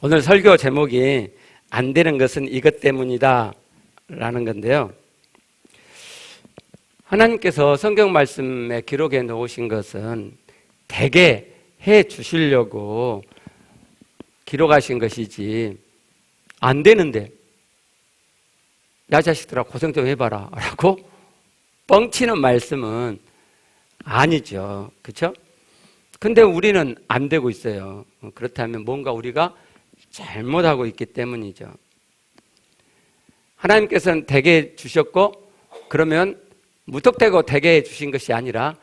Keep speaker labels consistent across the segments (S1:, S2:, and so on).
S1: 오늘 설교 제목이 안 되는 것은 이것 때문이다 라는 건데요. 하나님께서 성경 말씀에 기록해 놓으신 것은 되게 해 주시려고 기록하신 것이지, 안 되는데 야 자식들아 고생 좀 해봐라 라고 뻥치는 말씀은 아니죠. 그렇죠? 근데 우리는 안 되고 있어요. 그렇다면 뭔가 우리가 잘못하고 있기 때문이죠. 하나님께서는 되게 주셨고, 그러면 무턱대고 되게 주신 것이 아니라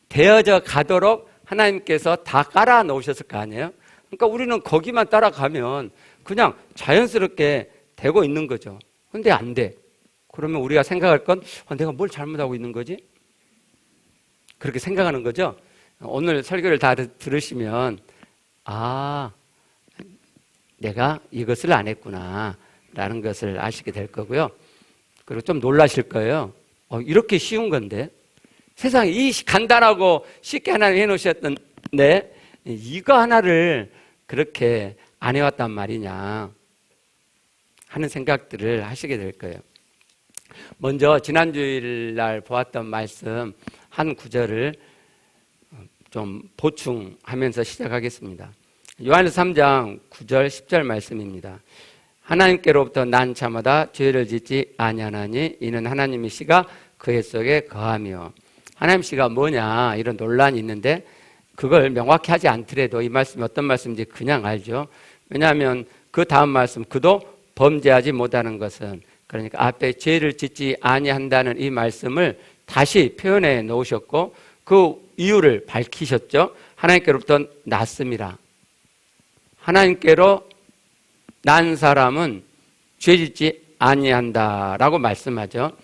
S1: 되어져 가도록 하나님께서 다 깔아 놓으셨을 거 아니에요? 그러니까 우리는 거기만 따라가면 그냥 자연스럽게 되고 있는 거죠. 근데 안 돼. 그러면 우리가 생각할 건 내가 뭘 잘못하고 있는 거지? 그렇게 생각하는 거죠. 오늘 설교를 다 들으시면 내가 이것을 안 했구나 라는 것을 아시게 될 거고요. 그리고 좀 놀라실 거예요. 이렇게 쉬운 건데, 세상에 이 간단하고 쉽게 하나님 해놓으셨던데 이거 하나를 그렇게 안 해왔단 말이냐 하는 생각들을 하시게 될 거예요. 먼저 지난주일 날 보았던 말씀 한 구절을 좀 보충하면서 시작하겠습니다. 요한일서 3장 9절 10절 말씀입니다. 하나님께로부터 난 자마다 죄를 짓지 아니하나니 이는 하나님의 씨가 그의 속에 거하며. 하나님 씨가 뭐냐 이런 논란이 있는데 그걸 명확히 하지 않더라도 이 말씀이 어떤 말씀인지 그냥 알죠. 왜냐하면 그 다음 말씀, 그도 범죄하지 못하는 것은, 그러니까 앞에 죄를 짓지 아니한다는 이 말씀을 다시 표현해 놓으셨고 그 이유를 밝히셨죠. 하나님께로부터 났음이라. 하나님께로 난 사람은 죄 짓지 아니한다라고 말씀하죠.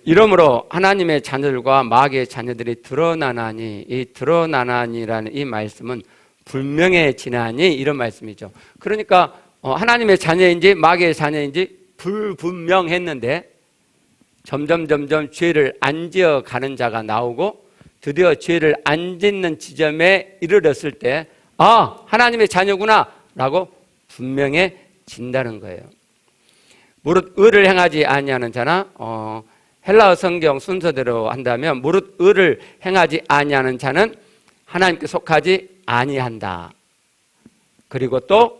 S1: 이러므로 하나님의 자녀들과 마귀의 자녀들이 드러나나니, 이 드러나나니라는 이 말씀은 불명해지나니 이런 말씀이죠. 그러니까 하나님의 자녀인지 마귀의 자녀인지 불분명했는데 점점 죄를 안 지어가는 자가 나오고 드디어 죄를 안 짓는 지점에 이르렀을 때 하나님의 자녀구나 라고 분명해진다는 거예요. 무릇 의를 행하지 아니하는 자나 헬라어 성경 순서대로 한다면 무릇 의를 행하지 아니하는 자는 하나님께 속하지 아니한다. 그리고 또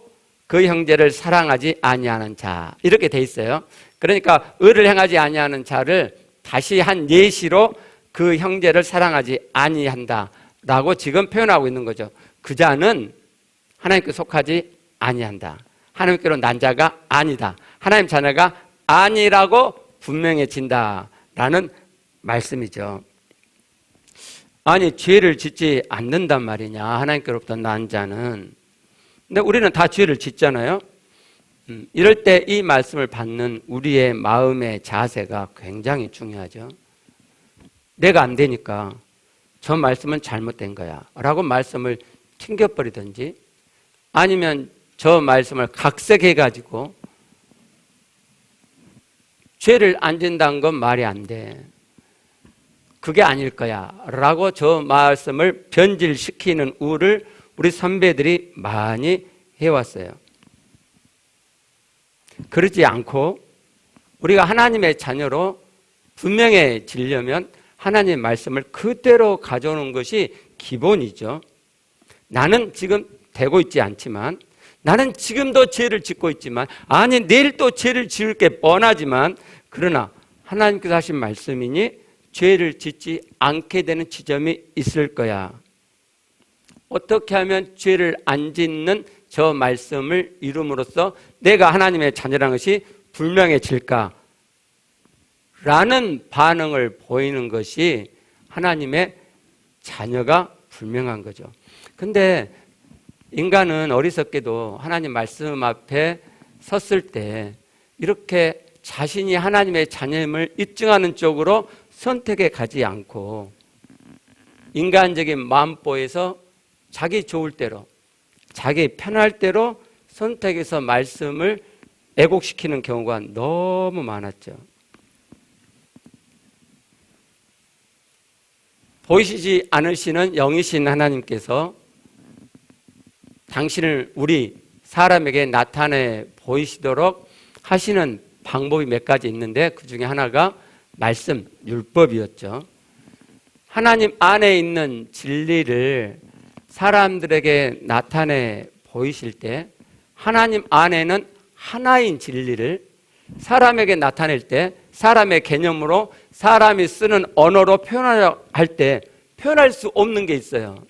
S1: 그 형제를 사랑하지 아니하는 자, 이렇게 돼 있어요. 그러니까 의를 행하지 아니하는 자를 다시 한 예시로 그 형제를 사랑하지 아니한다라고 지금 표현하고 있는 거죠. 그 자는 하나님께 속하지 아니한다. 하나님께로 난 자가 아니다. 하나님 자녀가 아니라고 분명해진다라는 말씀이죠. 아니, 죄를 짓지 않는단 말이냐, 하나님께로부터 난 자는. 근데 우리는 다 죄를 짓잖아요. 이럴 때 이 말씀을 받는 우리의 마음의 자세가 굉장히 중요하죠. 내가 안 되니까 저 말씀은 잘못된 거야 라고 말씀을 튕겨버리든지, 아니면 저 말씀을 각색해가지고 죄를 안 짓는다는 건 말이 안 돼, 그게 아닐 거야 라고 저 말씀을 변질시키는 우를 우리 선배들이 많이 해왔어요. 그러지 않고 우리가 하나님의 자녀로 분명해지려면 하나님의 말씀을 그대로 가져오는 것이 기본이죠. 나는 지금 되고 있지 않지만, 나는 지금도 죄를 짓고 있지만, 아니 내일 또 죄를 지을 게 뻔하지만, 그러나 하나님께서 하신 말씀이니 죄를 짓지 않게 되는 지점이 있을 거야. 어떻게 하면 죄를 안 짓는 저 말씀을 이룸으로써 내가 하나님의 자녀라는 것이 분명해질까? 라는 반응을 보이는 것이 하나님의 자녀가 분명한 거죠. 근데 인간은 어리석게도 하나님 말씀 앞에 섰을 때 이렇게 자신이 하나님의 자녀임을 입증하는 쪽으로 선택해 가지 않고 인간적인 마음보에서 자기 좋을 대로, 자기 편할 대로 선택해서 말씀을 애곡시키는 경우가 너무 많았죠. 보이시지 않으시는 영이신 하나님께서 당신을 우리 사람에게 나타내 보이시도록 하시는 방법이 몇 가지 있는데 그 중에 하나가 말씀, 율법이었죠. 하나님 안에 있는 진리를 사람들에게 나타내 보이실 때 하나님 안에는 하나인 진리를 사람에게 나타낼 때 사람의 개념으로 사람이 쓰는 언어로 표현하려 할 때 표현할 수 없는 게 있어요.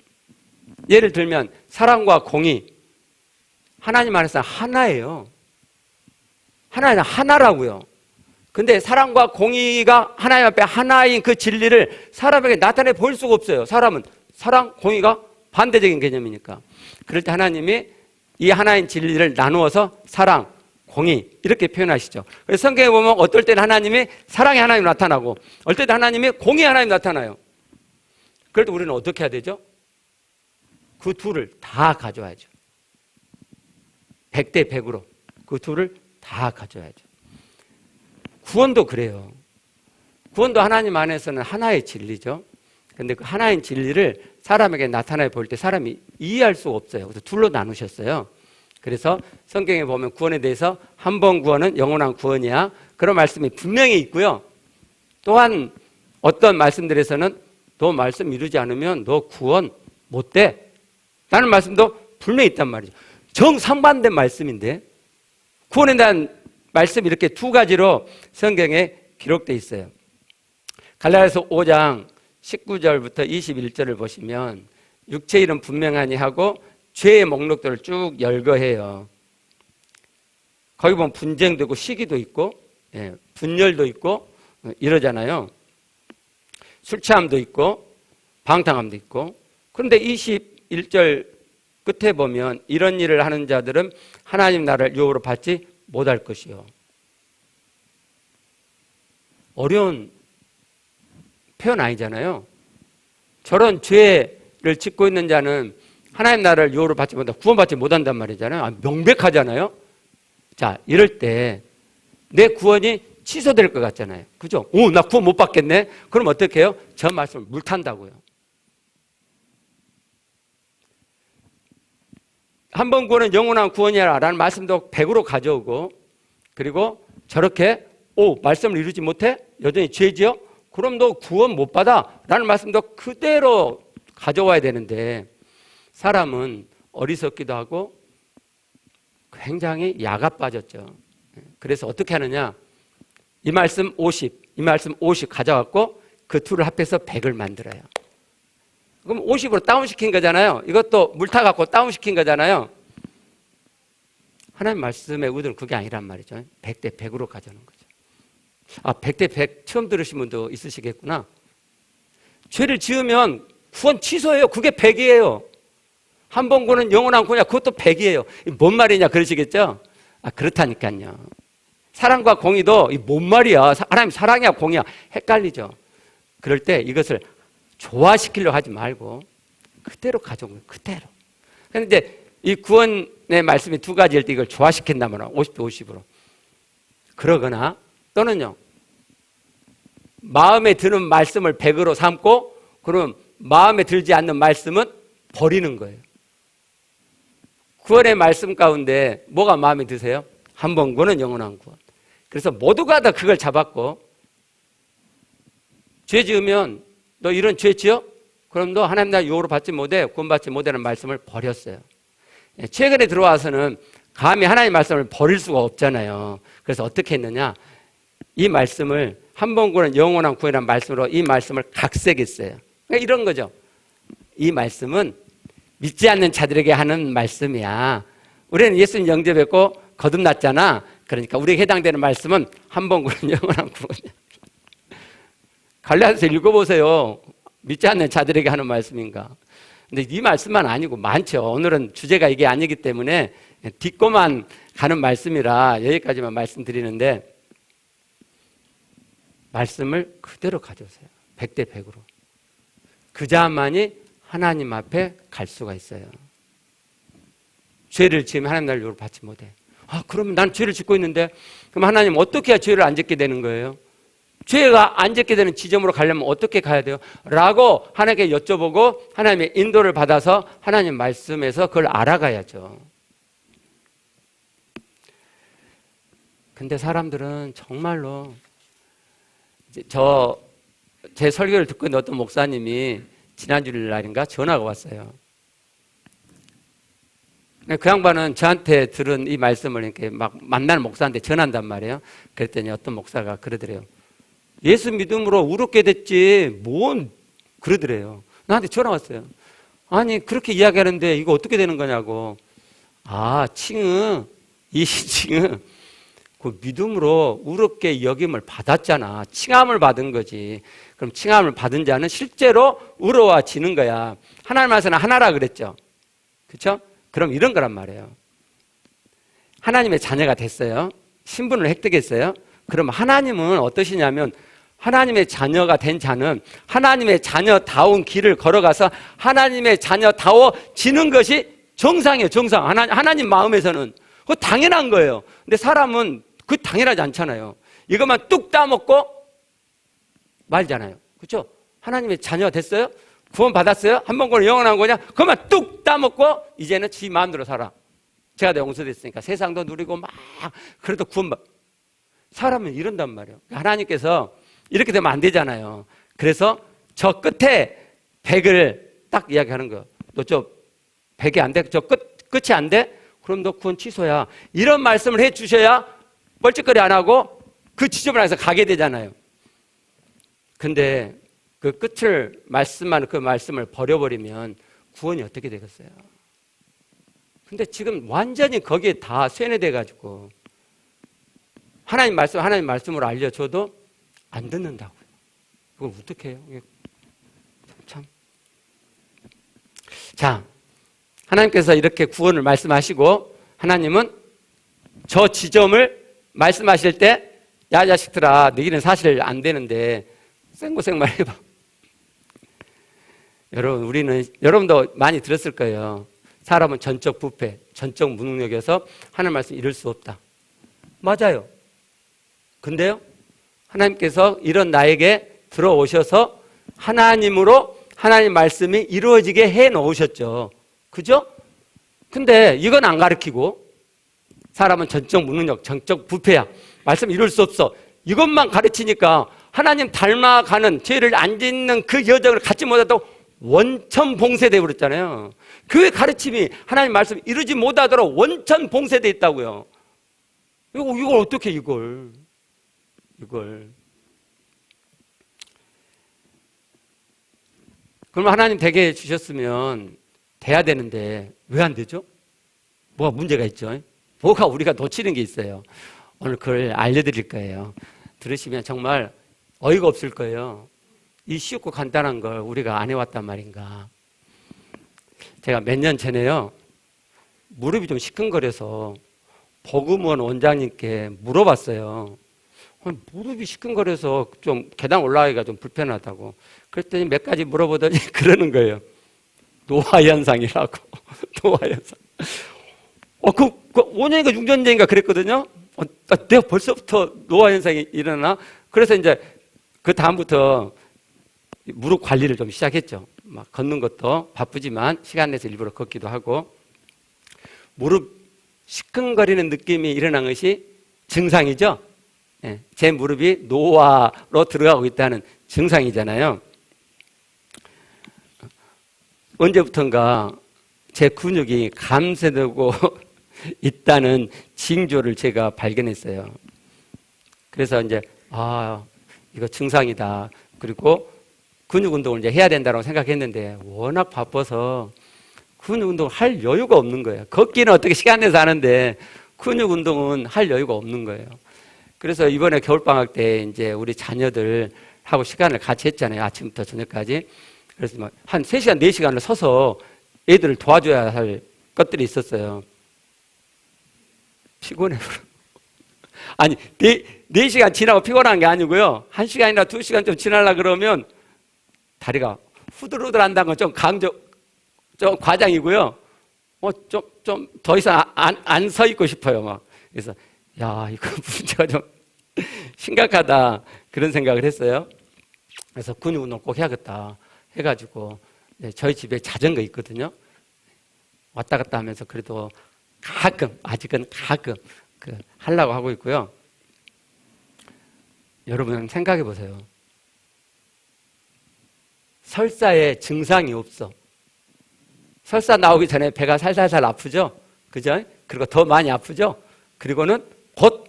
S1: 예를 들면 사랑과 공의, 하나님 안에서 하나예요. 하나는 하나라고요. 근데 사랑과 공의가 하나님 앞에 하나인 그 진리를 사람에게 나타내 보일 수가 없어요. 사람은 사랑, 공의가 반대적인 개념이니까. 그럴 때 하나님이 이 하나인 진리를 나누어서 사랑, 공의 이렇게 표현하시죠. 그래서 성경에 보면 어떨 때는 하나님이 사랑의 하나님 나타나고 어떨 때는 하나님이 공의의 하나님 나타나요. 그럴 때 우리는 어떻게 해야 되죠? 그 둘을 다 가져야죠. 100대 100으로 그 둘을 다 가져야죠. 구원도 그래요. 구원도 하나님 안에서는 하나의 진리죠. 그런데 그 하나인 진리를 사람에게 나타내 볼 때 사람이 이해할 수가 없어요. 그래서 둘로 나누셨어요. 그래서 성경에 보면 구원에 대해서 한 번 구원은 영원한 구원이야. 그런 말씀이 분명히 있고요. 또한 어떤 말씀들에서는 너 말씀 이루지 않으면 너 구원 못 돼. 라는 말씀도 분명히 있단 말이죠. 정상반된 말씀인데 구원에 대한 말씀이 이렇게 두 가지로 성경에 기록되어 있어요. 갈라디아서 5장 19절부터 21절을 보시면 육체 일은 분명하니 하고 죄의 목록들을 쭉 열거해요. 거기 보면 분쟁도 있고 시기도 있고 분열도 있고 이러잖아요. 술 취함도 있고 방탕함도 있고. 그런데 21절 끝에 보면 이런 일을 하는 자들은 하나님 나라를 유업으로 받지 못할 것이요. 어려운 표현 아니잖아요. 저런 죄를 짓고 있는 자는 하나님 나라를 유업으로 받지 못한다. 구원받지 못한단 말이잖아요. 명백하잖아요. 자, 이럴 때 내 구원이 취소될 것 같잖아요. 그죠? 나 구원 못 받겠네. 그럼 어떻게 해요? 저 말씀을 물탄다고요. 한 번 구원은 영원한 구원이라 라는 말씀도 100으로 가져오고 그리고 저렇게 말씀을 이루지 못해? 여전히 죄지요? 그럼 너 구원 못 받아? 라는 말씀도 그대로 가져와야 되는데 사람은 어리석기도 하고 굉장히 야가 빠졌죠. 그래서 어떻게 하느냐? 이 말씀 50, 이 말씀 50 가져갖고 그 둘을 합해서 100을 만들어요. 그럼 50으로 다운시킨 거잖아요. 이것도 물타갖고 다운시킨 거잖아요. 하나님 말씀의 의도는 그게 아니란 말이죠. 100대 100으로 가져오는 거죠. 100대 100 처음 들으신 분도 있으시겠구나. 죄를 지으면 구원 취소해요. 그게 100이에요. 한 번 구원은 영원한 구원이야. 그것도 100이에요. 뭔 말이냐 그러시겠죠? 그렇다니까요. 사랑과 공의도 뭔 말이야. 하나님 사랑이야 공의야. 헷갈리죠. 그럴 때 이것을 조화시키려고 하지 말고 그대로 가져온 거예요. 그대로. 그런데 이 구원의 말씀이 두 가지일 때 이걸 조화시킨다면 50대 50으로. 그러거나 또는요. 마음에 드는 말씀을 100으로 삼고 그럼 마음에 들지 않는 말씀은 버리는 거예요. 구원의 말씀 가운데 뭐가 마음에 드세요? 한 번 구원은 영원한 구원. 그래서 모두가 다 그걸 잡았고 죄 지으면 너 이런 죄 지어? 그럼 너 하나님 나라 유업으로 받지 못해 구원받지 못하는 말씀을 버렸어요. 최근에 들어와서는 감히 하나님 말씀을 버릴 수가 없잖아요. 그래서 어떻게 했느냐? 이 말씀을 한 번 구원은 영원한 구원이라는 말씀으로 이 말씀을 각색했어요. 그러니까 이런 거죠. 이 말씀은 믿지 않는 자들에게 하는 말씀이야. 우리는 예수님 영접했고 거듭났잖아. 그러니까 우리에게 해당되는 말씀은 한 번 구원은 영원한 구원이야. 갈라디아서 읽어보세요. 믿지 않는 자들에게 하는 말씀인가. 근데 이 말씀만 아니고 많죠. 오늘은 주제가 이게 아니기 때문에 딛고만 가는 말씀이라 여기까지만 말씀드리는데 말씀을 그대로 가져오세요. 100대 100으로. 그 자만이 하나님 앞에 갈 수가 있어요. 죄를 지으면 하나님 나라를 유업으로 받지 못해. 그러면 난 죄를 짓고 있는데 그럼 하나님 어떻게 해야 죄를 안 짓게 되는 거예요? 죄가 안 짓게 되는 지점으로 가려면 어떻게 가야 돼요? 라고 하나님께 여쭤보고 하나님의 인도를 받아서 하나님 말씀에서 그걸 알아가야죠. 근데 사람들은 정말로 제 설교를 듣고 있는 어떤 목사님이 지난 주일날인가 전화가 왔어요. 그 양반은 저한테 들은 이 말씀을 이렇게 막 만나는 목사한테 전한단 말이에요. 그랬더니 어떤 목사가 그러더래요. 예수 믿음으로 우롭게 됐지 뭔 그러더래요. 나한테 전화 왔어요. 아니 그렇게 이야기하는데 이거 어떻게 되는 거냐고. 이 칭은 그 믿음으로 우롭게 여김을 받았잖아. 칭함을 받은 거지. 그럼 칭함을 받은 자는 실제로 의로워지는 거야. 하나님 말씀은 하나라 그랬죠. 그렇죠? 그럼 이런 거란 말이에요. 하나님의 자녀가 됐어요. 신분을 획득했어요. 그럼 하나님은 어떠시냐면 하나님의 자녀가 된 자는 하나님의 자녀다운 길을 걸어가서 하나님의 자녀다워지는 것이 정상이에요. 정상. 하나님 마음에서는 그거 당연한 거예요. 근데 사람은 그 당연하지 않잖아요. 이것만 뚝 따먹고 말잖아요. 그렇죠? 하나님의 자녀가 됐어요? 구원 받았어요? 한 번 거는 영원한 거냐? 그것만 뚝 따먹고 이제는 지 마음대로 살아. 제가 용서됐으니까 세상도 누리고 막 그래도 사람은 이런단 말이에요. 하나님께서 이렇게 되면 안 되잖아요. 그래서 저 끝에 100을 딱 이야기하는 거예요. 너 저 100이 안 돼? 저 끝이 안 돼? 그럼 너 구원 취소야. 이런 말씀을 해 주셔야 뻘짓거리 안 하고 그 지점을 향해서 가게 되잖아요. 근데 그 끝을 말씀하는 그 말씀을 버려버리면 구원이 어떻게 되겠어요? 근데 지금 완전히 거기에 다 쇠뇌돼가지고 하나님 말씀으로 알려줘도 안 듣는다고요. 그걸 어떻게 해요? 참. 자, 하나님께서 이렇게 구원을 말씀하시고 하나님은 저 지점을 말씀하실 때 야 자식들아 너희는 사실 안 되는데 생고생만 해봐. 여러분도 많이 들었을 거예요. 사람은 전적 부패, 전적 무능력에서 하나님 말씀 이룰 수 없다. 맞아요. 근데요, 하나님께서 이런 나에게 들어오셔서 하나님으로 하나님 말씀이 이루어지게 해 놓으셨죠. 그죠? 근데 이건 안 가르치고 사람은 전적 무능력, 전적 부패야. 말씀 이룰 수 없어. 이것만 가르치니까 하나님 닮아가는 죄를 안 짓는 그 여정을 갖지 못하다고 원천 봉쇄되어 버렸잖아요. 그 가르침이 하나님 말씀 이루지 못하도록 원천 봉쇄되어 있다고요. 이걸 어떻게 이걸. 그럼 하나님 되게 주셨으면 돼야 되는데 왜 안 되죠? 뭐가 문제가 있죠? 뭐가 우리가 놓치는 게 있어요. 오늘 그걸 알려드릴 거예요. 들으시면 정말 어이가 없을 거예요. 이 쉽고 간단한 걸 우리가 안 해왔단 말인가. 제가 몇 년 전에요, 무릎이 좀 시큰거려서 복음원 원장님께 물어봤어요. 무릎이 시큰거려서 좀 계단 올라가기가 좀 불편하다고. 그랬더니 몇 가지 물어보더니 그러는 거예요. 노화 현상이라고. 노화 현상. 그 5년인가 6년인가 그랬거든요. 내가 벌써부터 노화 현상이 일어나? 그래서 이제 그 다음부터 무릎 관리를 좀 시작했죠. 막 걷는 것도 바쁘지만 시간 내서 일부러 걷기도 하고. 무릎 시큰거리는 느낌이 일어난 것이 증상이죠. 제 무릎이 노화로 들어가고 있다는 증상이잖아요. 언제부턴가 제 근육이 감쇄되고 있다는 징조를 제가 발견했어요. 그래서 이제 이거 증상이다. 그리고 근육 운동을 이제 해야 된다고 생각했는데 워낙 바빠서 근육 운동을 할 여유가 없는 거예요. 걷기는 어떻게 시간 내서 하는데 근육 운동은 할 여유가 없는 거예요. 그래서 이번에 겨울방학 때 이제 우리 자녀들하고 시간을 같이 했잖아요. 아침부터 저녁까지. 그래서 막 한 3시간, 4시간을 서서 애들을 도와줘야 할 것들이 있었어요. 피곤해. 아니, 4시간 지나고 피곤한 게 아니고요. 1시간이나 2시간 좀 지나려고 그러면 다리가 후들후들 한다는 건 좀 좀 과장이고요. 좀 더 이상 안 서 있고 싶어요. 막. 그래서, 이거 문제가 좀 심각하다. 그런 생각을 했어요. 그래서 근육 운동 꼭 해야겠다. 해가지고, 저희 집에 자전거 있거든요. 왔다 갔다 하면서 그래도 아직은 가끔 하려고 하고 있고요. 여러분 생각해 보세요. 설사에 증상이 없어. 설사 나오기 전에 배가 살살살 아프죠? 그죠? 그리고 더 많이 아프죠? 그리고는 곧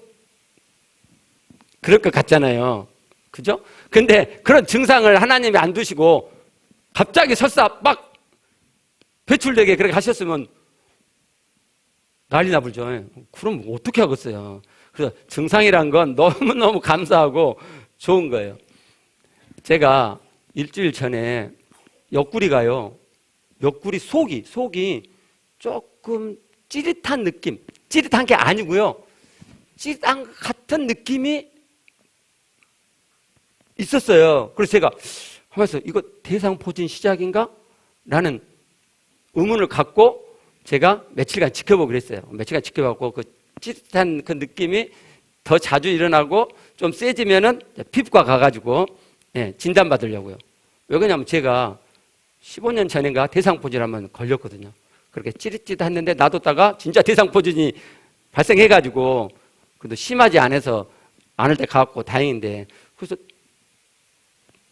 S1: 그럴 것 같잖아요. 그죠? 근데 그런 증상을 하나님이 안 두시고 갑자기 설사 막 배출되게 그렇게 하셨으면 난리 나불죠. 그럼 어떻게 하겠어요? 그래서 증상이란 건 너무너무 감사하고 좋은 거예요. 제가 일주일 전에 옆구리가요. 옆구리 속이 조금 찌릿한 느낌. 찌릿한 게 아니고요. 찌릿한 것 같은 느낌이 있었어요. 그래서 제가 하면서 이거 대상포진 시작인가? 라는 의문을 갖고 제가 며칠간 지켜보고 그랬어요. 며칠간 지켜보고 그 찌릿한 그 느낌이 더 자주 일어나고 좀 세지면은 피부과 가가지고 진단받으려고요. 왜 그러냐면 제가 15년 전인가 대상포진 한번 걸렸거든요. 그렇게 찌릿찌릿했는데 놔뒀다가 진짜 대상포진이 발생해가지고 그래도 심하지 않아서 않을 때 가갖고 다행인데 그래서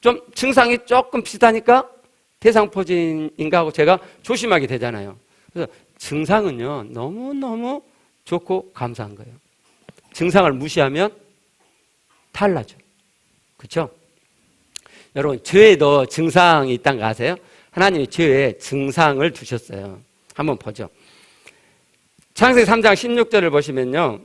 S1: 좀 증상이 조금 비슷하니까 대상포진인가 하고 제가 조심하게 되잖아요. 그래서 증상은요 너무너무 좋고 감사한 거예요. 증상을 무시하면 탈나죠. 그렇죠? 여러분 죄에도 증상이 있다는 거 아세요? 하나님이 죄에 증상을 두셨어요. 한번 보죠. 창세기 3장 16절을 보시면요.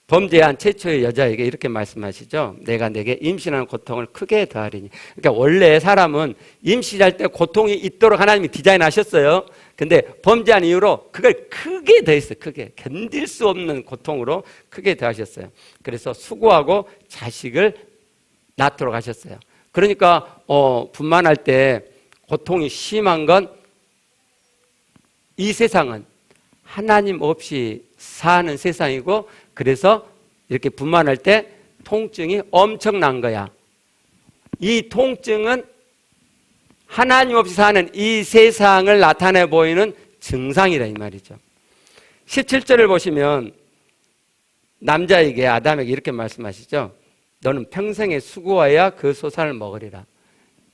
S1: 범죄한 최초의 여자에게 이렇게 말씀하시죠. 내가 내게 임신하는 고통을 크게 더하리니. 그러니까 원래 사람은 임신할 때 고통이 있도록 하나님이 디자인하셨어요. 근데 범죄한 이후로 그걸 크게 더했어요. 크게. 견딜 수 없는 고통으로 크게 더하셨어요. 그래서 수고하고 자식을 낳도록 하셨어요. 그러니까 분만할 때 고통이 심한 건 이 세상은 하나님 없이 사는 세상이고 그래서 이렇게 분만할 때 통증이 엄청난 거야. 이 통증은 하나님 없이 사는 이 세상을 나타내 보이는 증상이라 이 말이죠. 17절을 보시면 남자에게 아담에게 이렇게 말씀하시죠. 너는 평생에 수고해야 그 소산을 먹으리라.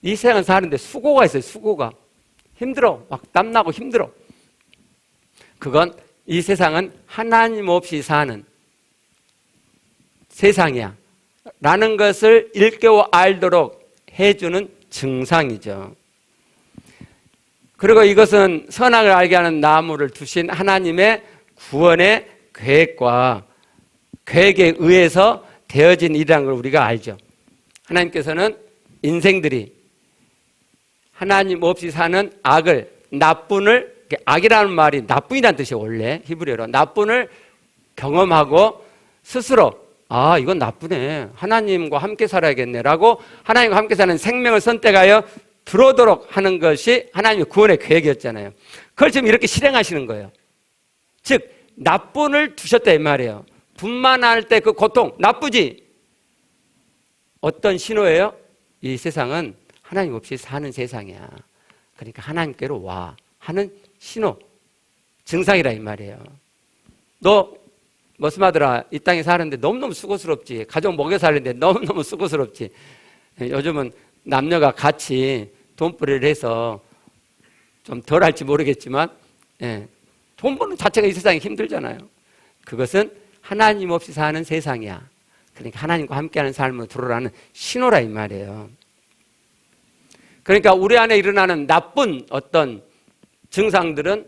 S1: 이 세상 사는데 수고가 있어요. 수고가. 힘들어. 막 땀나고 힘들어. 그건 이 세상은 하나님 없이 사는 세상이야 라는 것을 일깨워 알도록 해주는 증상이죠. 그리고 이것은 선악을 알게 하는 나무를 두신 하나님의 구원의 계획과 계획에 의해서 되어진 일이라는 걸 우리가 알죠. 하나님께서는 인생들이 하나님 없이 사는 악을, 나쁜을, 악이라는 말이 나쁜이라는 뜻이에요. 원래 히브리어로 나쁜을 경험하고 스스로 이건 나쁘네, 하나님과 함께 살아야겠네 라고 하나님과 함께 사는 생명을 선택하여 들어오도록 하는 것이 하나님의 구원의 계획이었잖아요. 그걸 지금 이렇게 실행하시는 거예요. 즉 나쁜을 두셨다 이 말이에요. 분만할 때 그 고통 나쁘지? 어떤 신호예요? 이 세상은 하나님 없이 사는 세상이야. 그러니까 하나님께로 와 하는 신호, 증상이라 이 말이에요. 너 머스마들아 이 땅에 사는데 너무너무 수고스럽지. 가족 먹여 사는데 너무너무 수고스럽지. 요즘은 남녀가 같이 돈벌이를 해서 좀 덜 할지 모르겠지만 돈 버는 자체가 이 세상이 힘들잖아요. 그것은 하나님 없이 사는 세상이야. 그러니까 하나님과 함께하는 삶으로 들어오라는 신호라 이 말이에요. 그러니까 우리 안에 일어나는 나쁜 어떤 증상들은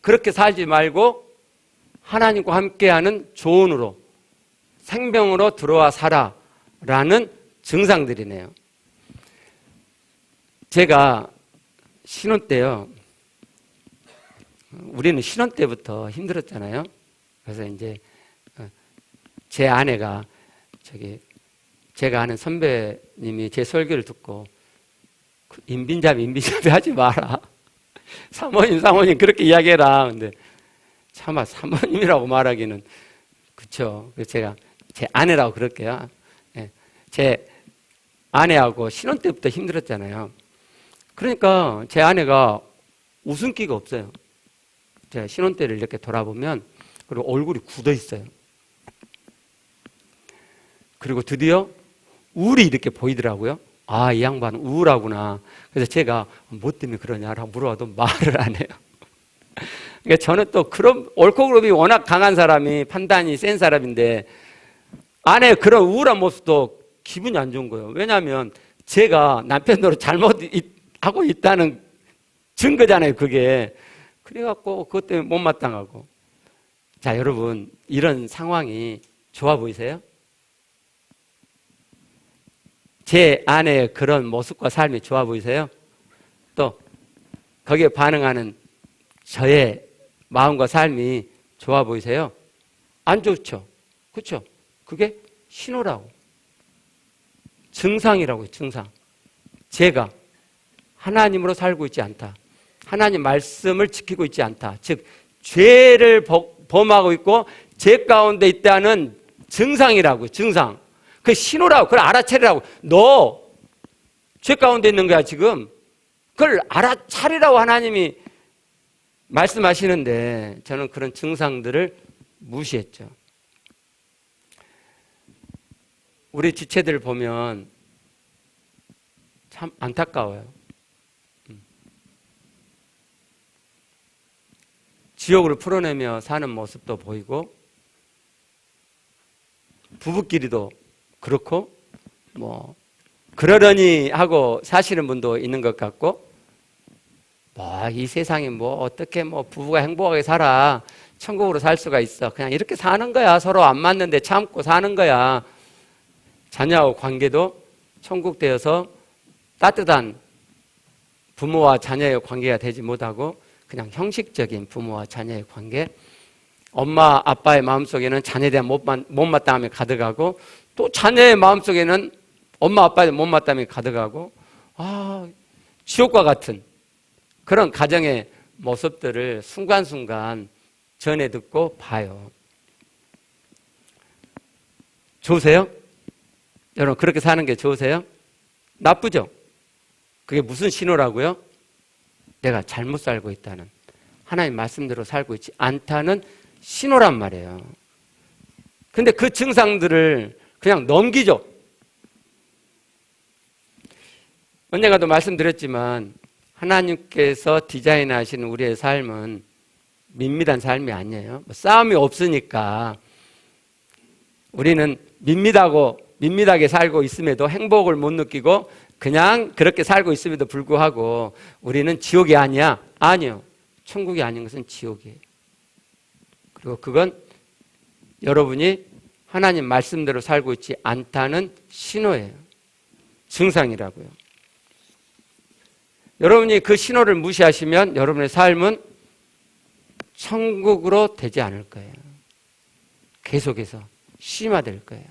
S1: 그렇게 살지 말고 하나님과 함께하는 조언으로 생명으로 들어와 살아라는 증상들이네요. 제가 신혼 때요. 우리는 신혼 때부터 힘들었잖아요. 그래서 이제 제 아내가 제가 아는 선배님이 제 설교를 듣고 인빈자비 하지 마라. 사모님 그렇게 이야기해라. 근데 차마 사모님이라고 말하기는 그렇죠. 그래서 제가 제 아내라고 그럴게요. 제 아내하고 신혼 때부터 힘들었잖아요. 그러니까 제 아내가 웃음기가 없어요. 제가 신혼 때를 이렇게 돌아보면 그리고 얼굴이 굳어 있어요. 그리고 드디어 우울이 이렇게 보이더라고요. 아, 이 양반은 우울하구나. 그래서 제가 뭐 때문에 그러냐라고 물어봐도 말을 안 해요. 그러니까 저는 또 그런 옳고 그름이 워낙 강한 사람이, 판단이 센 사람인데 안에 그런 우울한 모습도 기분이 안 좋은 거예요. 왜냐하면 제가 남편 노릇 잘못하고 있다는 증거잖아요, 그게. 그래갖고 그것 때문에 못마땅하고. 자, 여러분, 이런 상황이 좋아 보이세요? 제 안에 그런 모습과 삶이 좋아 보이세요? 또 거기에 반응하는 저의 마음과 삶이 좋아 보이세요? 안 좋죠? 그렇죠? 그게 신호라고, 증상이라고요. 증상. 제가 하나님으로 살고 있지 않다, 하나님 말씀을 지키고 있지 않다, 즉 죄를 범하고 있고 죄 가운데 있다는 증상이라고요. 증상. 그 신호라고, 그걸 알아차리라고. 너 죄 가운데 있는 거야 지금. 그걸 알아차리라고 하나님이 말씀하시는데 저는 그런 증상들을 무시했죠. 우리 지체들 보면 참 안타까워요. 지옥을 풀어내며 사는 모습도 보이고, 부부끼리도 그렇고, 뭐 그러려니 하고 사시는 분도 있는 것 같고, 뭐 이 세상에 뭐 어떻게 뭐 부부가 행복하게 살아, 천국으로 살 수가 있어, 그냥 이렇게 사는 거야, 서로 안 맞는데 참고 사는 거야. 자녀하고 관계도 천국 되어서 따뜻한 부모와 자녀의 관계가 되지 못하고 그냥 형식적인 부모와 자녀의 관계, 엄마 아빠의 마음속에는 자녀에 대한 못마땅함이 가득하고, 또 자녀의 마음속에는 엄마 아빠의 못마땅함이 가득하고, 지옥과 같은 그런 가정의 모습들을 순간순간 전해 듣고 봐요. 좋으세요? 여러분, 그렇게 사는 게 좋으세요? 나쁘죠? 그게 무슨 신호라고요? 내가 잘못 살고 있다는, 하나님 말씀대로 살고 있지 않다는 신호란 말이에요. 근데 그 증상들을 그냥 넘기죠. 언젠가도 말씀드렸지만 하나님께서 디자인하신 우리의 삶은 밋밋한 삶이 아니에요. 싸움이 없으니까 우리는 밋밋하게 살고 있음에도 행복을 못 느끼고 그냥 그렇게 살고 있음에도 불구하고 우리는 지옥이 아니야. 아니요. 천국이 아닌 것은 지옥이에요. 그리고 그건 여러분이 하나님 말씀대로 살고 있지 않다는 신호예요. 증상이라고요. 여러분이 그 신호를 무시하시면 여러분의 삶은 천국으로 되지 않을 거예요. 계속해서 심화될 거예요.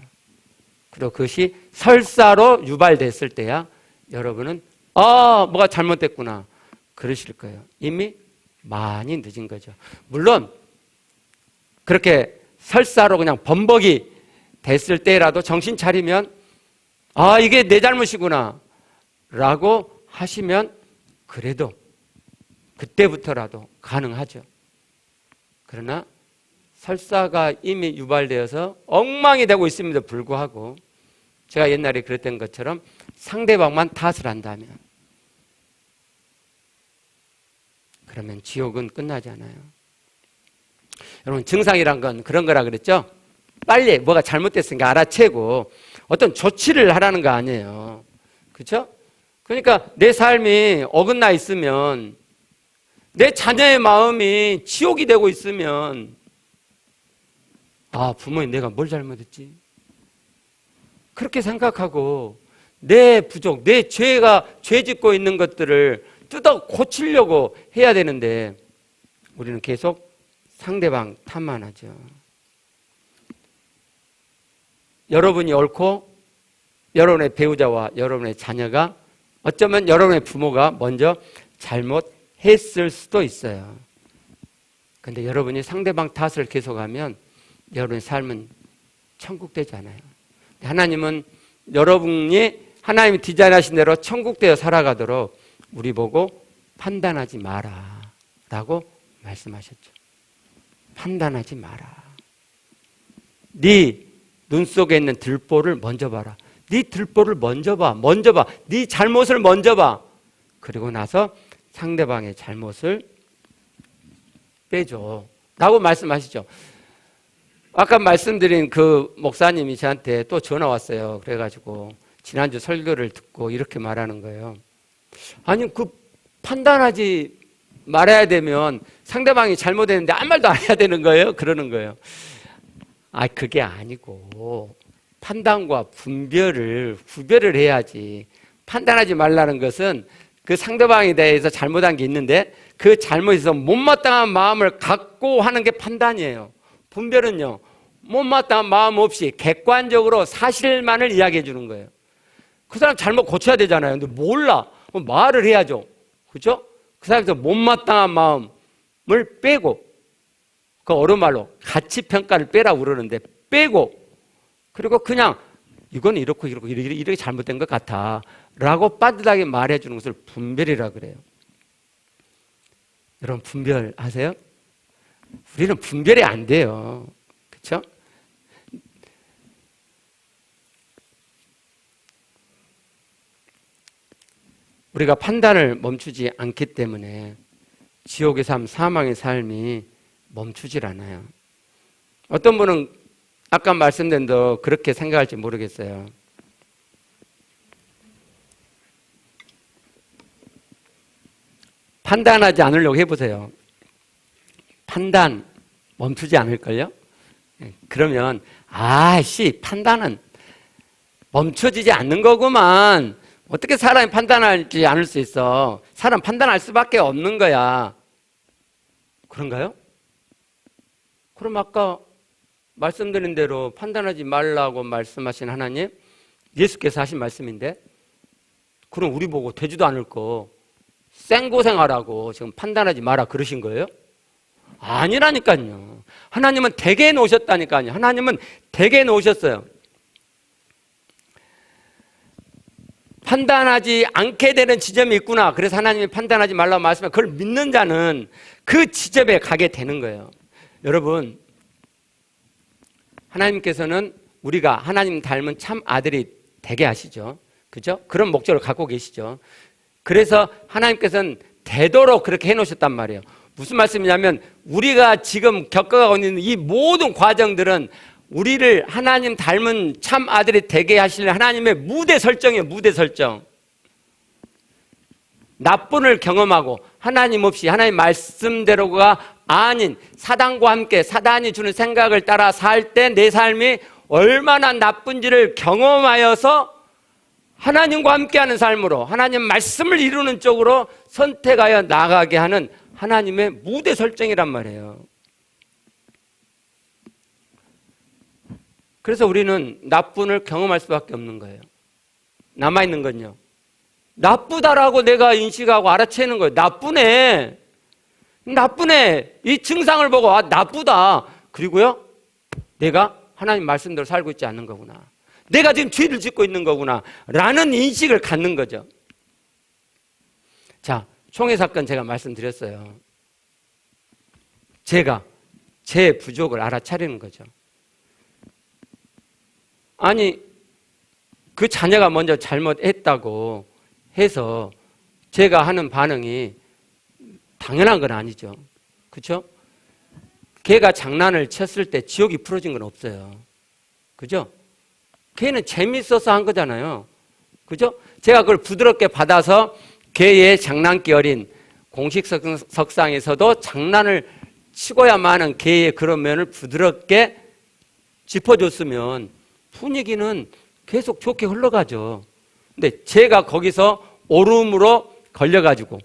S1: 그리고 그것이 설사로 유발됐을 때야 여러분은 뭐가 잘못됐구나 그러실 거예요. 이미 많이 늦은 거죠. 물론 그렇게 설사로 그냥 범벅이 됐을 때라도 정신 차리면 이게 내 잘못이구나 라고 하시면 그래도 그때부터라도 가능하죠. 그러나 설사가 이미 유발되어서 엉망이 되고 있음에도 불구하고 제가 옛날에 그랬던 것처럼 상대방만 탓을 한다면 그러면 지옥은 끝나지 않아요. 여러분, 증상이란 건 그런 거라 그랬죠? 빨리 뭐가 잘못됐으니까 알아채고 어떤 조치를 하라는 거 아니에요. 그렇죠? 그러니까 내 삶이 어긋나 있으면, 내 자녀의 마음이 지옥이 되고 있으면 부모님 내가 뭘 잘못했지? 그렇게 생각하고 내 부족, 내 죄 짓고 있는 것들을 뜯어 고치려고 해야 되는데 우리는 계속 상대방 탓만 하죠. 여러분이 옳고 여러분의 배우자와 여러분의 자녀가, 어쩌면 여러분의 부모가 먼저 잘못했을 수도 있어요. 근데 여러분이 상대방 탓을 계속하면 여러분의 삶은 천국 되지 않아요. 하나님은 여러분이 하나님이 디자인하신 대로 천국 되어 살아가도록 우리 보고 판단하지 마라 라고 말씀하셨죠. 판단하지 마라. 눈 속에 있는 들보를 먼저 봐라. 네 들보를 먼저 봐. 네 잘못을 먼저 봐. 그리고 나서 상대방의 잘못을 빼줘 라고 말씀하시죠. 아까 말씀드린 그 목사님이 저한테 또 전화 왔어요. 그래가지고 지난주 설교를 듣고 이렇게 말하는 거예요. 아니 그 판단하지 말아야 되면 상대방이 잘못했는데 아무 말도 안 해야 되는 거예요? 그러는 거예요. 아, 그게 아니고 판단과 구별을 해야지. 판단하지 말라는 것은 그 상대방에 대해서 잘못한 게 있는데 그 잘못에서 못마땅한 마음을 갖고 하는 게 판단이에요. 분별은요, 못마땅한 마음 없이 객관적으로 사실만을 이야기해 주는 거예요. 그 사람 잘못 고쳐야 되잖아요. 근데 몰라. 그럼 말을 해야죠. 그죠? 그 사람에서 못마땅한 마음을 빼고, 그 어른말로 가치평가를 빼라고 그러는데 빼고, 그리고 그냥 이건 이렇게 잘못된 것 같아 라고 빠듯하게 말해 주는 것을 분별이라 그래요. 여러분 분별하세요? 우리는 분별이 안 돼요. 그렇죠? 우리가 판단을 멈추지 않기 때문에 지옥의 삶, 사망의 삶이 멈추질 않아요. 어떤 분은 아까 말씀드린 대로 그렇게 생각할지 모르겠어요. 판단하지 않으려고 해보세요. 판단 멈추지 않을걸요? 그러면 판단은 멈춰지지 않는 거구만. 어떻게 사람이 판단하지 않을 수 있어? 사람 판단할 수밖에 없는 거야. 그런가요? 그럼 아까 말씀드린 대로 판단하지 말라고 말씀하신 하나님, 예수께서 하신 말씀인데, 그럼 우리 보고 되지도 않을 거 생고생하라고 지금 판단하지 마라 그러신 거예요? 아니라니까요. 하나님은 되게 놓으셨다니까요. 하나님은 되게 놓으셨어요. 판단하지 않게 되는 지점이 있구나. 그래서 하나님이 판단하지 말라고 말씀하면 그걸 믿는 자는 그 지점에 가게 되는 거예요. 여러분, 하나님께서는 우리가 하나님 닮은 참 아들이 되게 하시죠. 그죠? 그런 목적을 갖고 계시죠. 그래서 하나님께서는 되도록 그렇게 해놓으셨단 말이에요. 무슨 말씀이냐면 우리가 지금 겪어가고 있는 이 모든 과정들은 우리를 하나님 닮은 참 아들이 되게 하실 하나님의 무대 설정이에요. 무대 설정. 나뿐을 경험하고 하나님 없이 하나님 말씀대로가 아닌 사단과 함께 사단이 주는 생각을 따라 살 때 내 삶이 얼마나 나쁜지를 경험하여서 하나님과 함께하는 삶으로 하나님 말씀을 이루는 쪽으로 선택하여 나가게 하는 하나님의 무대 설정이란 말이에요. 그래서 우리는 나쁨을 경험할 수밖에 없는 거예요. 남아있는 건요, 나쁘다라고 내가 인식하고 알아채는 거예요. 나쁘네. 이 증상을 보고 나쁘다. 그리고요, 내가 하나님 말씀대로 살고 있지 않는 거구나. 내가 지금 죄를 짓고 있는 거구나 라는 인식을 갖는 거죠. 자, 총회 사건 제가 말씀드렸어요. 제가 제 부족을 알아차리는 거죠. 아니, 그 자녀가 먼저 잘못했다고 해서 제가 하는 반응이 당연한 건 아니죠. 그렇죠? 걔가 장난을 쳤을 때 지옥이 풀어진 건 없어요. 그죠? 걔는 재밌어서 한 거잖아요. 그죠? 제가 그걸 부드럽게 받아서 걔의 장난기 어린 공식 석상에서도 장난을 치고야만 하는 걔의 그런 면을 부드럽게 짚어줬으면 분위기는 계속 좋게 흘러가죠. 근데 제가 거기서 오름으로 걸려가지고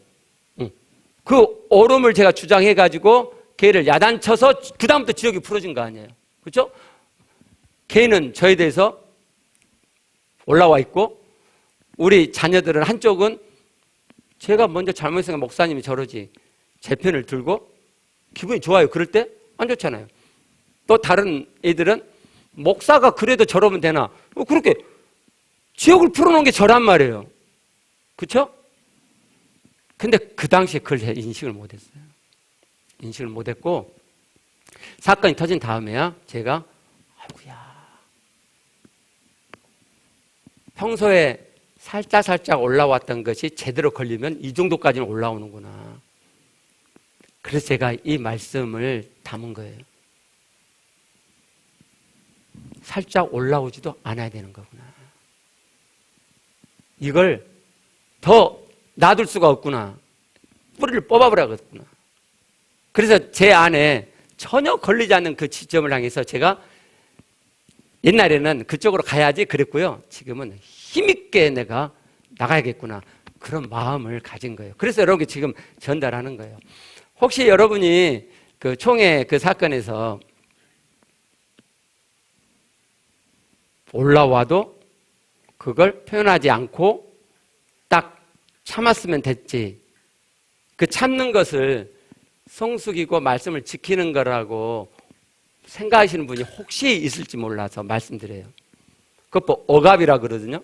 S1: 그 오름을 제가 주장해가지고 걔를 야단쳐서 그 다음부터 지옥이 풀어진 거 아니에요. 그렇죠? 걔는 저에 대해서 올라와 있고 우리 자녀들은 한쪽은 제가 먼저 잘못했으니까 목사님이 저러지 제 편을 들고 기분이 좋아요. 그럴 때 안 좋잖아요. 또 다른 애들은 목사가 그래도 저러면 되나? 그렇게 지옥을 풀어놓은 게 저란 말이에요. 그렇죠? 근데 그 당시에 그걸 인식을 못했어요. 인식을 못했고 사건이 터진 다음에야 제가 아이고야 평소에 살짝 올라왔던 것이 제대로 걸리면 이 정도까지는 올라오는구나. 그래서 제가 이 말씀을 담은 거예요. 살짝 올라오지도 않아야 되는 거구나. 이걸 더 놔둘 수가 없구나. 뿌리를 뽑아버려야겠구나. 그래서 제 안에 전혀 걸리지 않는 그 지점을 향해서 제가 옛날에는 그쪽으로 가야지 그랬고요. 지금은 힘있게 내가 나가야겠구나. 그런 마음을 가진 거예요. 그래서 여러분께 지금 전달하는 거예요. 혹시 여러분이 그 총회 그 사건에서 올라와도 그걸 표현하지 않고 딱 참았으면 됐지. 그 참는 것을 성숙이고 말씀을 지키는 거라고 생각하시는 분이 혹시 있을지 몰라서 말씀드려요. 그것 억압이라 그러거든요.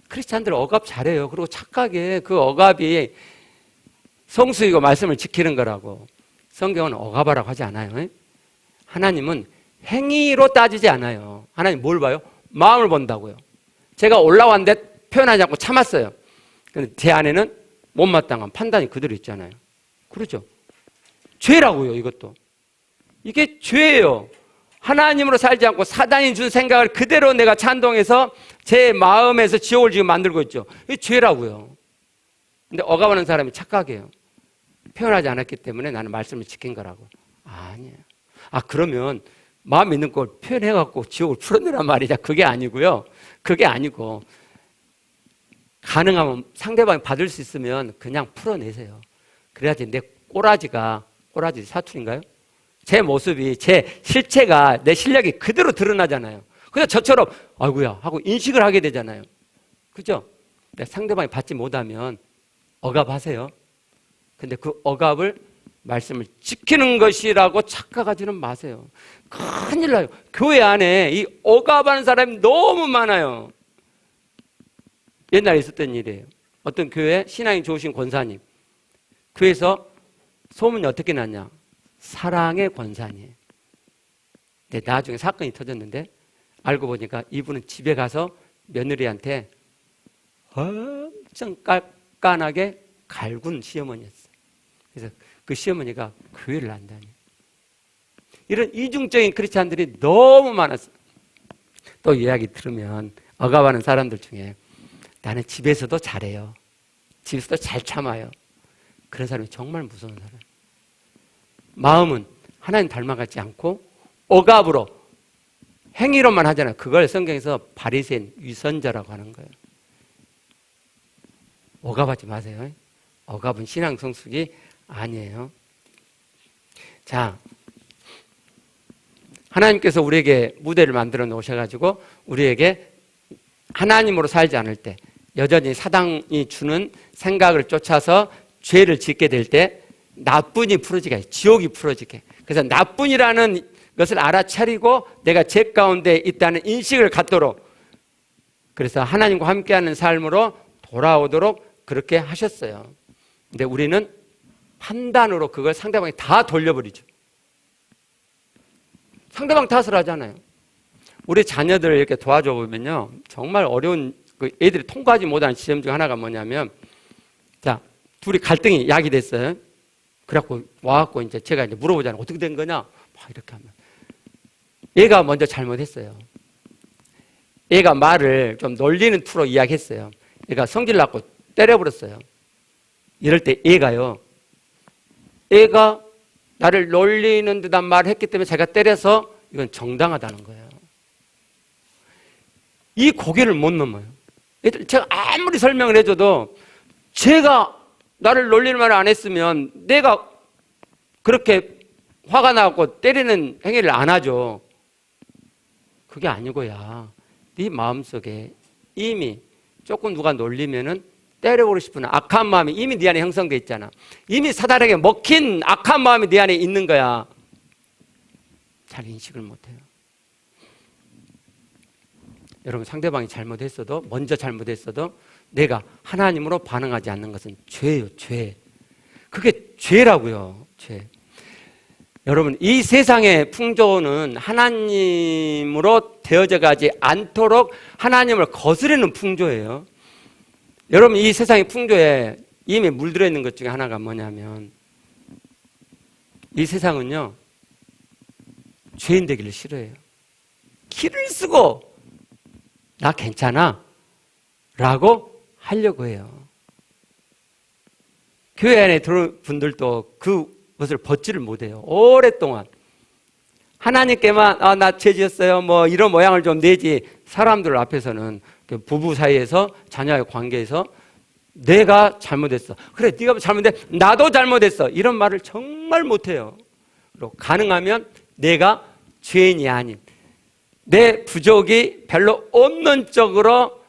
S1: 크리스찬들 억압 잘해요. 그리고 착하게 그 억압이 성숙이고 말씀을 지키는 거라고. 성경은 억압하라고 하지 않아요. 하나님은 행위로 따지지 않아요. 하나님 뭘 봐요? 마음을 본다고요. 제가 올라왔는데 표현하지 않고 참았어요. 근데 제 안에는 못마땅한 판단이 그대로 있잖아요. 그렇죠? 죄라고요, 이것도. 이게 죄예요. 하나님으로 살지 않고 사단이 준 생각을 그대로 내가 찬동해서 제 마음에서 지옥을 지금 만들고 있죠. 이게 죄라고요. 근데 억압하는 사람이 착각해요. 표현하지 않았기 때문에 나는 말씀을 지킨 거라고. 아니에요. 그러면 마음에 있는 걸 표현해갖고 지옥을 풀어내란 말이자 그게 아니고요. 그게 아니고 가능하면 상대방이 받을 수 있으면 그냥 풀어내세요. 그래야지 내 꼬라지 사투리인가요? 제 모습이, 제 실체가, 내 실력이 그대로 드러나잖아요. 그래서 저처럼 아이고야 하고 인식을 하게 되잖아요. 그죠? 상대방이 받지 못하면 억압하세요. 근데 그 억압을 말씀을 지키는 것이라고 착각하지는 마세요. 큰일 나요. 교회 안에 이 억압하는 사람이 너무 많아요. 옛날에 있었던 일이에요. 어떤 교회 신앙이 좋으신 권사님, 교회에서 소문이 어떻게 났냐? 사랑의 권사님. 근데 나중에 사건이 터졌는데 알고 보니까 이분은 집에 가서 며느리한테 엄청 깐깐하게 갈군 시어머니였어요. 그래서 그 시어머니가 교회를 안 다녀요. 이런 이중적인 크리스찬들이 너무 많았어요. 또 이야기 들으면 억압하는 사람들 중에 나는 집에서도 잘해요. 집에서도 잘 참아요. 그런 사람이 정말 무서운 사람. 마음은 하나님 닮아가지 않고 억압으로 행위로만 하잖아요. 그걸 성경에서 바리새인 위선자라고 하는 거예요. 억압하지 마세요. 억압은 신앙 성숙이 아니에요. 자, 하나님께서 우리에게 무대를 만들어 놓으셔가지고 우리에게 하나님으로 살지 않을 때 여전히 사단이 주는 생각을 쫓아서 죄를 짓게 될 때 나뿐이 풀어지게, 지옥이 풀어지게. 그래서 나뿐이라는 것을 알아차리고 내가 죄 가운데 있다는 인식을 갖도록, 그래서 하나님과 함께하는 삶으로 돌아오도록 그렇게 하셨어요. 근데 우리는 판단으로 그걸 상대방이 다 돌려버리죠. 상대방 탓을 하잖아요. 우리 자녀들을 이렇게 도와줘 보면요, 정말 어려운, 그 애들이 통과하지 못하는 지점 중 하나가 뭐냐면, 자, 둘이 갈등이 야기됐어요. 그래갖고 와갖고 이제 제가 이제 물어보잖아요. 어떻게 된 거냐? 막 이렇게 하면. 얘가 먼저 잘못했어요. 얘가 말을 좀 놀리는 투로 이야기했어요. 얘가 성질 났고 때려버렸어요. 이럴 때 얘가 나를 놀리는 듯한 말을 했기 때문에 제가 때려서 이건 정당하다는 거예요. 이 고개를 못 넘어요. 제가 아무리 설명을 해줘도 제가 나를 놀리는 말을 안 했으면 내가 그렇게 화가 나고 때리는 행위를 안 하죠. 그게 아니고야 네 마음속에 이미 조금 누가 놀리면은 때려버리고 싶은 악한 마음이 이미 네 안에 형성돼 있잖아. 이미 사단에게 먹힌 악한 마음이 네 안에 있는 거야. 잘 인식을 못해요. 여러분, 상대방이 잘못했어도, 먼저 잘못했어도 내가 하나님으로 반응하지 않는 것은 죄예요, 죄. 그게 죄라고요, 죄. 여러분, 이 세상의 풍조는 하나님으로 되어져 가지 않도록 하나님을 거스르는 풍조예요. 여러분, 이 세상의 풍조에 이미 물들어 있는 것 중에 하나가 뭐냐면, 이 세상은요, 죄인 되기를 싫어해요. 길을 쓰고 나 괜찮아 라고 하려고 해요. 교회 안에 들어온 분들도 그것을 벗지를 못해요. 오랫동안 하나님께만 나 죄 지었어요 뭐 이런 모양을 좀 내지, 사람들 앞에서는 부부 사이에서 자녀의 관계에서 내가 잘못했어, 그래 네가 잘못했어, 나도 잘못했어, 이런 말을 정말 못해요. 그리고 가능하면 내가 죄인이 아닌, 내 부족이 별로 없는 쪽으로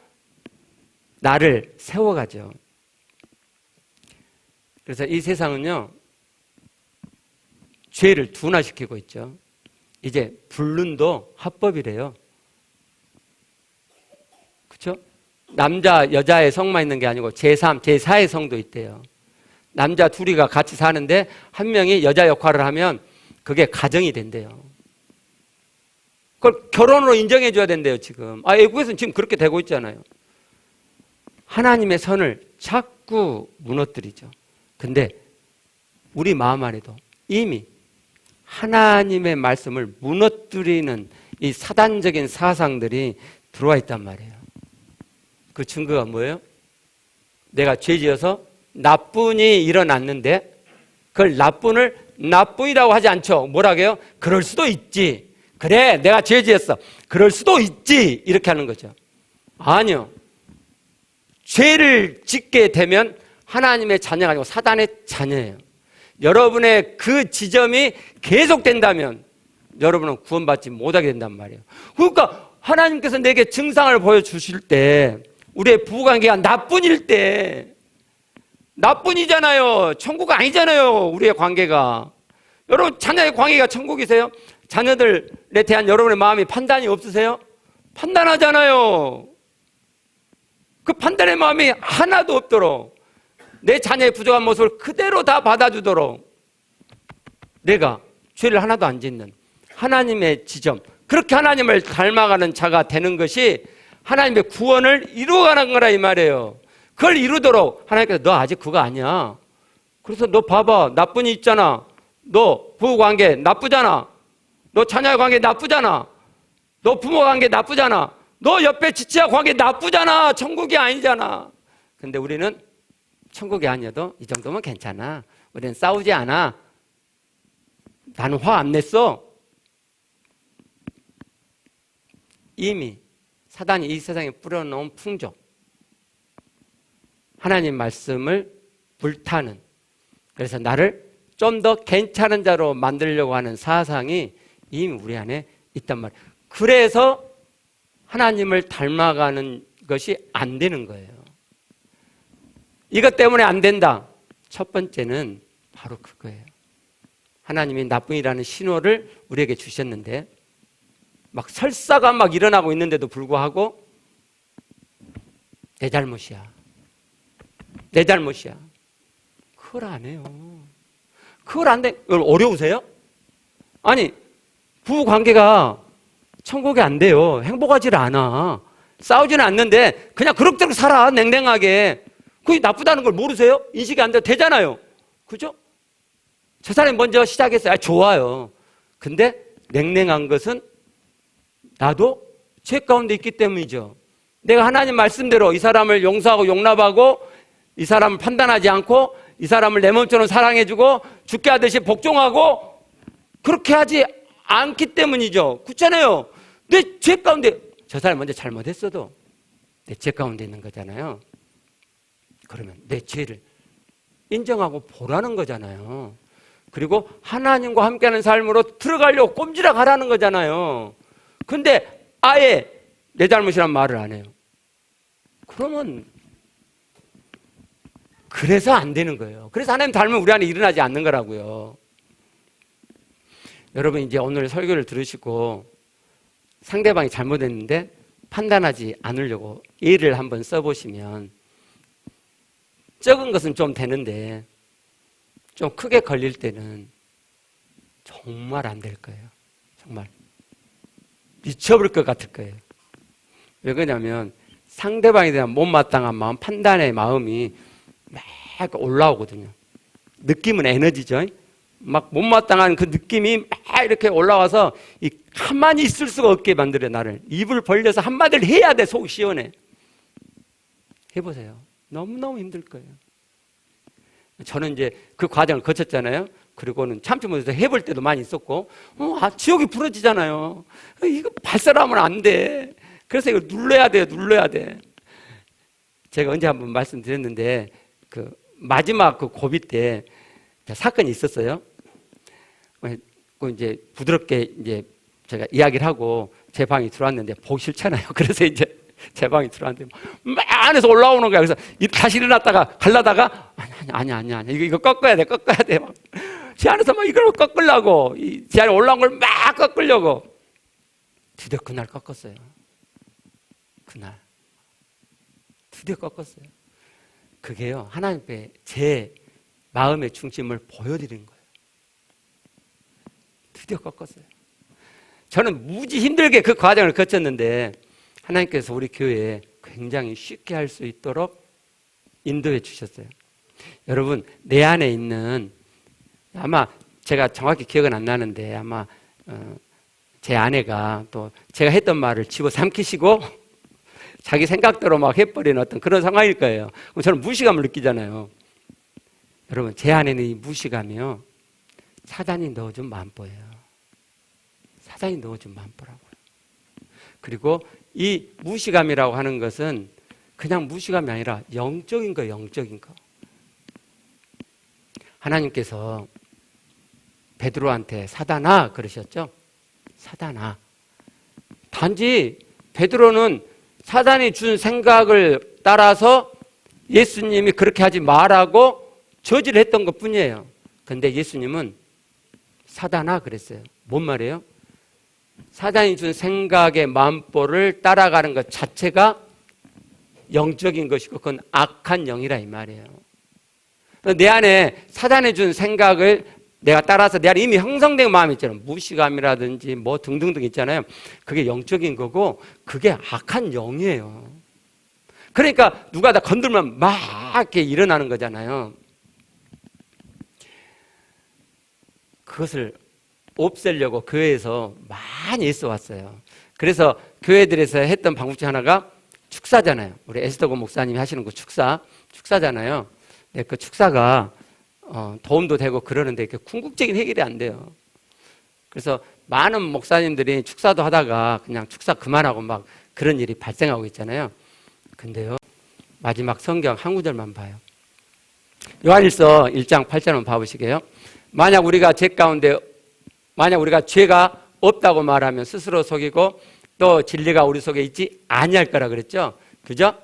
S1: 나를 세워가죠. 그래서 이 세상은요, 죄를 둔화시키고 있죠. 이제 불륜도 합법이래요. 그렇죠? 남자 여자의 성만 있는 게 아니고 제3, 제4의 성도 있대요. 남자 둘이가 같이 사는데 한 명이 여자 역할을 하면 그게 가정이 된대요. 그걸 결혼으로 인정해 줘야 된대요, 지금. 외국에서는 지금 그렇게 되고 있잖아요. 하나님의 선을 자꾸 무너뜨리죠. 근데 우리 마음 안에도 이미 하나님의 말씀을 무너뜨리는 이 사단적인 사상들이 들어와 있단 말이에요. 그 증거가 뭐예요? 내가 죄 지어서 나뿐이 일어났는데 그걸 나뿐을 나뿐이라고 하지 않죠. 뭐라고 해요? 그럴 수도 있지. 그래, 내가 죄 지었어. 그럴 수도 있지. 이렇게 하는 거죠. 아니요. 죄를 짓게 되면 하나님의 자녀가 아니고 사단의 자녀예요. 여러분의 그 지점이 계속된다면 여러분은 구원받지 못하게 된단 말이에요. 그러니까 하나님께서 내게 증상을 보여주실 때, 우리의 부부관계가 나뿐일 때, 나뿐이잖아요. 천국 아니잖아요, 우리의 관계가. 여러분, 자녀의 관계가 천국이세요? 자녀들에 대한 여러분의 마음이 판단이 없으세요? 판단하잖아요. 그 판단의 마음이 하나도 없도록, 내 자녀의 부족한 모습을 그대로 다 받아주도록 내가 죄를 하나도 안 짓는 하나님의 지점, 그렇게 하나님을 닮아가는 자가 되는 것이 하나님의 구원을 이루어가는 거라 이 말이에요. 그걸 이루도록 하나님께서 너 아직 그거 아니야. 그래서 너 봐봐, 나쁜이 있잖아. 너 부부관계 나쁘잖아. 너 자녀의 관계 나쁘잖아. 너 부모 관계 나쁘잖아. 너 옆에 지치와 관계 나쁘잖아. 천국이 아니잖아. 근데 우리는 천국이 아니어도 이 정도면 괜찮아. 우리는 싸우지 않아. 나는 화 안 냈어. 이미 사단이 이 세상에 뿌려놓은 풍조, 하나님 말씀을 불타는, 그래서 나를 좀 더 괜찮은 자로 만들려고 하는 사상이 이미 우리 안에 있단 말이에요. 그래서 하나님을 닮아가는 것이 안 되는 거예요. 이것 때문에 안 된다. 첫 번째는 바로 그거예요. 하나님이 나뿐이라는 신호를 우리에게 주셨는데 막 설사가 막 일어나고 있는데도 불구하고 내 잘못이야. 내 잘못이야. 그걸 안 해요. 그걸 안 돼. 어려우세요? 아니, 부부 관계가 천국이 안 돼요. 행복하지 않아. 싸우지는 않는데 그냥 그럭저럭 살아. 냉랭하게. 그게 나쁘다는 걸 모르세요? 인식이 안 돼도 되잖아요. 그죠? 저 사람이 먼저 시작했어요. 좋아요. 근데 냉랭한 것은 나도 죄 가운데 있기 때문이죠. 내가 하나님 말씀대로 이 사람을 용서하고 용납하고 이 사람을 판단하지 않고 이 사람을 내 몸처럼 사랑해주고 죽게 하듯이 복종하고 그렇게 하지 않기 때문이죠. 그렇잖아요. 내 죄 가운데, 저 사람이 먼저 잘못했어도 내 죄 가운데 있는 거잖아요. 그러면 내 죄를 인정하고 보라는 거잖아요. 그리고 하나님과 함께하는 삶으로 들어가려고 꼼지락 하라는 거잖아요. 근데 아예 내 잘못이란 말을 안 해요. 그러면 그래서 안 되는 거예요. 그래서 하나님 닮으면 우리 안에 일어나지 않는 거라고요. 여러분, 이제 오늘 설교를 들으시고 상대방이 잘못했는데 판단하지 않으려고 예를 한번 써보시면, 적은 것은 좀 되는데 좀 크게 걸릴 때는 정말 안 될 거예요. 정말. 미쳐버릴 것 같을 거예요. 왜 그러냐면 상대방에 대한 못마땅한 마음, 판단의 마음이 막 올라오거든요. 느낌은 에너지죠. 막 못마땅한 그 느낌이 막 이렇게 올라와서 가만히 있을 수가 없게 만들어요, 나를. 입을 벌려서 한마디를 해야 돼, 속이 시원해. 해보세요. 너무너무 힘들 거예요. 저는 이제 그 과정을 거쳤잖아요. 그리고는 참지 못해서 해볼 때도 많이 있었고, 지옥이 부러지잖아요. 이거 발설하면 안 돼. 그래서 이걸 눌러야 돼요, 눌러야 돼. 제가 언제 한번 말씀드렸는데, 그 마지막 그 고비 때 사건이 있었어요. 그 이제 부드럽게 이제 제가 이야기를 하고 제 방에 들어왔는데 보기 싫잖아요. 그래서 이제 제 방에 들어왔는데 막 안에서 올라오는 거야. 그래서 다시 일어났다가 갈라다가 아니야. 이거 꺾어야 돼. 막. 제 안에서 막 이걸 꺾으려고 제 안에 올라온 걸 막 꺾으려고 드디어 그날 꺾었어요. 그날 드디어 꺾었어요. 그게요, 하나님께 제 마음의 중심을 보여드린 거예요. 드디어 꺾었어요. 저는 무지 힘들게 그 과정을 거쳤는데 하나님께서 우리 교회에 굉장히 쉽게 할 수 있도록 인도해 주셨어요. 여러분, 내 안에 있는, 아마 제가 정확히 기억은 안 나는데 아마 제 아내가 또 제가 했던 말을 집어삼키시고 자기 생각대로 막 해버리는 어떤 그런 상황일 거예요. 그럼 저는 무시감을 느끼잖아요. 여러분, 제 안에는 이 무시감이요, 사단이 넣어준 만보예요. 사단이 넣어준 만보라고요. 그리고 이 무시감이라고 하는 것은 그냥 무시감이 아니라 영적인 거예요, 영적인 거. 하나님께서 베드로한테 사단아 그러셨죠? 사단아. 단지 베드로는 사단이 준 생각을 따라서 예수님이 그렇게 하지 말라고 저지를 했던 것 뿐이에요. 근데 예수님은 사단아 그랬어요. 뭔 말이에요? 사단이 준 생각의 만보를 따라가는 것 자체가 영적인 것이고 그건 악한 영이라 이 말이에요. 내 안에 사단이 준 생각을 내가 따라서 내 안에 이미 형성된 마음이 있잖아요. 무시감이라든지 뭐 등등등 있잖아요. 그게 영적인 거고 그게 악한 영이에요. 그러니까 누가 다 건들면 막 이렇게 일어나는 거잖아요. 그것을 없애려고 교회에서 많이 애써 왔어요. 그래서 교회들에서 했던 방법 중 하나가 축사잖아요. 우리 에스더고 목사님이 하시는 그 축사잖아요. 네, 그 축사가 도움도 되고 그러는데 궁극적인 해결이 안 돼요. 그래서 많은 목사님들이 축사도 하다가 그냥 축사 그만하고 막 그런 일이 발생하고 있잖아요. 근데요, 마지막 성경 한 구절만 봐요. 요한일서 1장 8절만 봐보시게요. 만약 우리가 죄가 없다고 말하면 스스로 속이고 또 진리가 우리 속에 있지 아니할 거라 그랬죠. 그죠?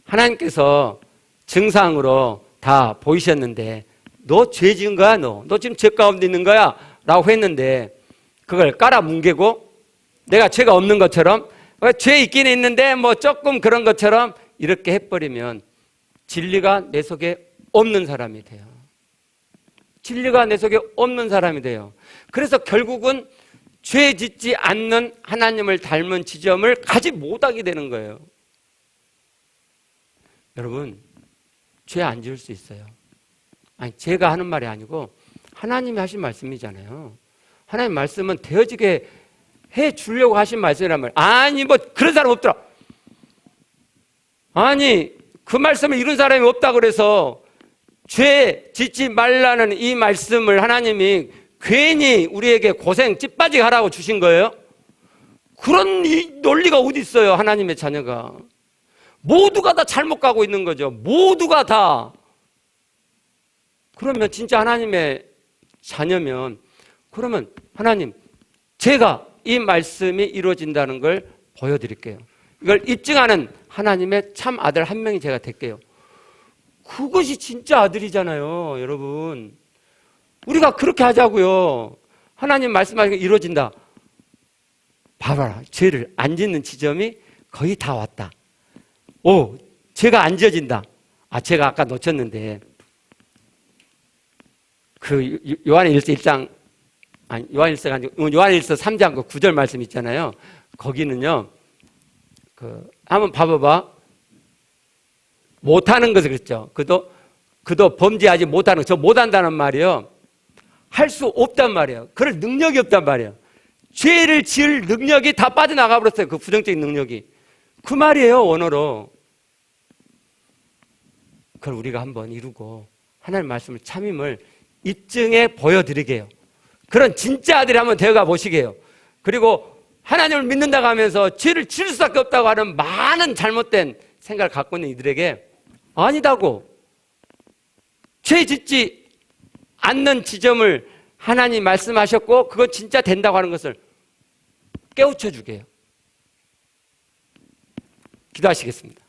S1: 하나님께서 증상으로 다 보이셨는데 너 죄 지은 거야? 너 지금 죄 가운데 있는 거야? 라고 했는데 그걸 깔아뭉개고 내가 죄가 없는 것처럼 죄 있긴 있는데 뭐 조금 그런 것처럼 이렇게 해버리면 진리가 내 속에 없는 사람이 돼요. 진리가 내 속에 없는 사람이 돼요. 그래서 결국은 죄 짓지 않는 하나님을 닮은 지점을 가지 못하게 되는 거예요. 여러분, 죄 안 지을 수 있어요. 아니, 제가 하는 말이 아니고 하나님이 하신 말씀이잖아요. 하나님 말씀은 되어지게 해 주려고 하신 말씀이란 말이에요. 아니, 뭐 그런 사람 없더라. 아니, 그 말씀을 이룬 사람이 없다 그래서 죄 짓지 말라는 이 말씀을 하나님이 괜히 우리에게 고생 찌빠지게 하라고 주신 거예요? 그런 이 논리가 어디 있어요, 하나님의 자녀가. 모두가 다 잘못 가고 있는 거죠. 모두가 다. 그러면 진짜 하나님의 자녀면 그러면 하나님, 제가 이 말씀이 이루어진다는 걸 보여드릴게요. 이걸 입증하는 하나님의 참 아들 한 명이 제가 될게요. 그것이 진짜 아들이잖아요, 여러분. 우리가 그렇게 하자고요. 하나님 말씀하시고 이루어진다. 봐봐라, 죄를 안 짓는 지점이 거의 다 왔다. 오, 죄가 안 지어진다. 제가 아까 놓쳤는데 그 요한일서 1장 아니, 요한일서가 아니고 요한일서 3장 그 9절 말씀 있잖아요. 거기는요. 한번 봐봐봐. 못하는 것을 그랬죠. 그도 범죄하지 못하는 거. 저 못한다는 말이요. 할 수 없단 말이에요. 그럴 능력이 없단 말이에요. 죄를 지을 능력이 다 빠져나가 버렸어요. 그 부정적인 능력이. 그 말이에요, 원어로. 그걸 우리가 한번 이루고 하나님 말씀을 참임을 입증해 보여드리게 해요. 그런 진짜 아들이 한번 되어가 보시게요. 그리고 하나님을 믿는다고 하면서 죄를 지을 수밖에 없다고 하는 많은 잘못된 생각을 갖고 있는 이들에게 아니다고, 죄 짓지 않는 지점을 하나님 말씀하셨고 그건 진짜 된다고 하는 것을 깨우쳐 주게 해요. 기도하시겠습니다.